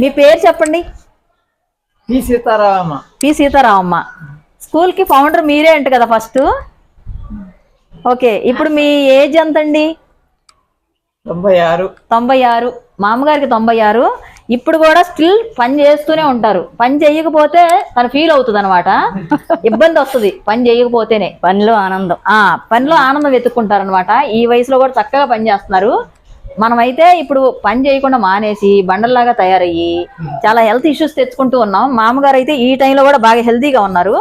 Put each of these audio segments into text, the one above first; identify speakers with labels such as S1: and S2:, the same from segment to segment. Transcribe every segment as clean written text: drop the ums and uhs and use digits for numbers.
S1: మీ పేరు చెప్పండి.
S2: P
S1: Seetharamamma. School కి ఫౌండర్ మీరే అంట కదా ఫస్ట్. ఓకే, ఇప్పుడు మీ ఏజ్ ఎంతండి? 96. మా అమ్మగారికి 96. ఇప్పుడు కూడా స్టిల్ పని చేస్తూనే ఉంటారు. పని చేయకపోతే తను ఫీల్ అవుతుంది అనమాట, ఇబ్బంది వస్తుంది పని చేయకపోతేనే.
S3: పనిలో ఆనందం.
S1: పనిలో ఆనందం వెతుక్కుంటారు అనమాట. ఈ వయసులో కూడా చక్కగా పని చేస్తున్నారు. మనమైతే ఇప్పుడు పని చేయకుండా మానేసి బండల్లాగా తయారయ్యి చాలా హెల్త్ ఇష్యూస్ తెచ్చుకుంటూ ఉన్నాం. మామగారు అయితే ఈ టైంలో కూడా బాగా హెల్తీగా ఉన్నారు.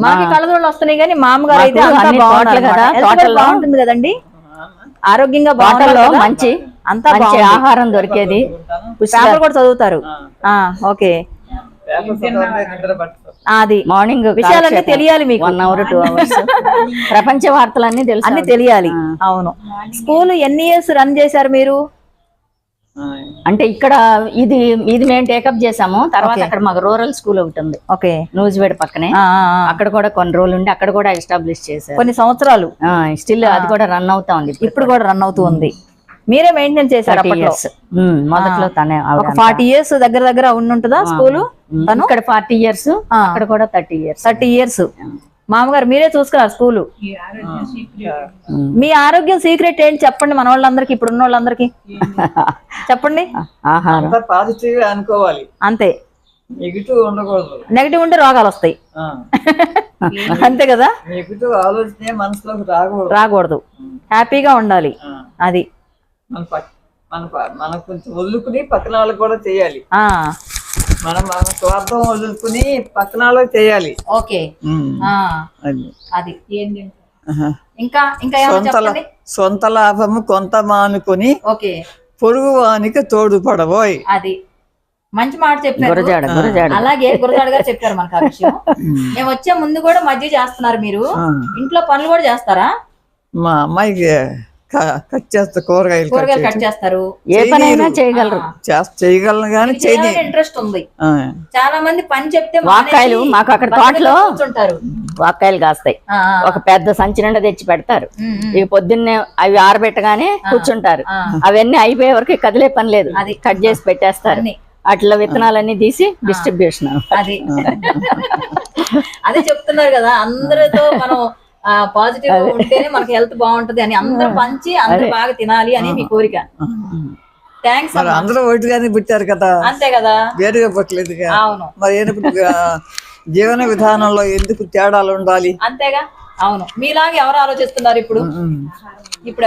S1: మనకి కళ్ళజోళ్ళు వస్తున్నాయి కానీ మామగారు అయితే అంతా బాగుంటుంది కదండి, ఆరోగ్యంగా బాగుంటుంది.
S3: మంచి
S1: అంతా
S3: ఆహారం దొరికేది.
S1: పేపర్ కూడా చదువుతారు. ఓకే, అది
S3: మార్నింగ్
S1: విషయాలన్నీ తెలియాలి మీకు.
S3: 1 hour 2 hours ప్రపంచ వార్తలన్నీ తెలుసు,
S1: అన్ని తెలియాలి. అవును. స్కూల్ ఎన్ని ఇయర్స్ రన్ చేశారు మీరు?
S3: అంటే ఇక్కడ ఇది మేము టేకప్ చేసాము. తర్వాత అక్కడ మాకు రూరల్ స్కూల్ ఒకటి ఉంది.
S1: ఓకే,
S3: నూజివేడ్ పక్కనే. అక్కడ కూడా కొన్ని రోజులు ఉండి అక్కడ కూడా ఎస్టాబ్లిష్ చేశారు.
S1: కొన్ని సంవత్సరాలు.
S3: స్టిల్ అది కూడా రన్ అవుతా ఉంది.
S1: ఇప్పుడు కూడా రన్ అవుతూ ఉంది. మీరే మెయింటైన్ చేశారు అప్పట్లో?
S3: మొదట్లో తనే.
S1: ఒక 40 years దగ్గర ఉంటుందా స్కూల్?
S3: ఇక్కడ 40 years, అక్కడ కూడా 30 years.
S1: 30 years. మామగారు మీరే చూసుకున్నారు స్కూలు. మీ ఆరోగ్యం సీక్రెట్ ఏంటి చెప్పండి మన వాళ్ళందరికి, ఇప్పుడు ఉన్న వాళ్ళందరికి చెప్పండి.
S3: ఆహారం
S2: పాజిటివ్ అనుకోవాలి,
S1: అంతే.
S2: నెగిటివ్ ఉండకూడదు.
S1: నెగిటివ్ ఉంటే రోగాలు వస్తాయి, అంతే కదా.
S2: నెగిటివ్ ఆలోచనే మనసులోకి
S1: రాకూడదు. హ్యాపీగా ఉండాలి. అది
S2: మనం కొంచెం వదులుకుని పక్కన వాళ్ళకి కూడా చేయాలి. మనం మన స్వార్థం వదులుకుని పక్కన వాళ్ళకి చేయాలి.
S1: ఓకే, అది ఇంకా
S2: సొంత లాభము కొంత మానుకొని
S1: ఓకే
S2: పొరుగు వానికి తోడుపడబోయ్.
S1: అది మంచి మాట చెప్పారు. అలాగే గురజాడ గారు చెప్పారు మనకు ఆ విషయం. మేము వచ్చే ముందు కూడా మధ్య చేస్తున్నారు మీరు. ఇంట్లో పనులు కూడా చేస్తారా?
S2: మా అమ్మాయికి కట్ చేస్తా, కూరగాయలు
S1: కట్ చేస్తారు.
S3: ఏ పనైనా చేయగలరు.
S2: చేయగలను కానీ
S1: ఇంట్రెస్ట్ ఉంది. చాలా మంది పని చెప్తే
S3: వాక్కాయలు మాకు అక్కడ తోటలో వాక్కాయలు కాస్తాయి. ఒక పెద్ద సంచి నిండా తెచ్చి పెడతారు. ఇక పొద్దున్నే అవి ఆరబెట్టగానే కూర్చుంటారు. అవన్నీ అయిపోయే వరకు కదిలే పని లేదు, అది కట్ చేసి పెట్టేస్తారు. అట్లా విత్తనాలన్నీ తీసి డిస్ట్రిబ్యూషన్.
S1: అదే చెప్తున్నారు కదా, అందరితో మనం పాజిటివ్ ఉంటేనే మనకి హెల్త్ బాగుంటది అని. అందరూ పంచి అందరూ బాగా తినాలి అని మీ కోరిక. థ్యాంక్స్.
S2: అందరూ ఒకటిగానే పుట్టారు కదా,
S1: అంతే కదా,
S2: వేరుగా పుట్టలేదు.
S1: అవును.
S2: మరి జీవన విధానంలో ఎందుకు తేడాలు ఉండాలి?
S1: అంతేగా. అవును. మీలాగా ఎవరు ఆలోచిస్తున్నారు ఇప్పుడు?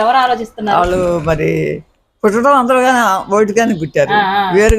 S1: ఎవరు ఆలోచిస్తున్నారు?
S2: వాళ్ళు మరి పుట్టడం అందరూ కానీ ఒకటిగానే పుట్టారు, వేరు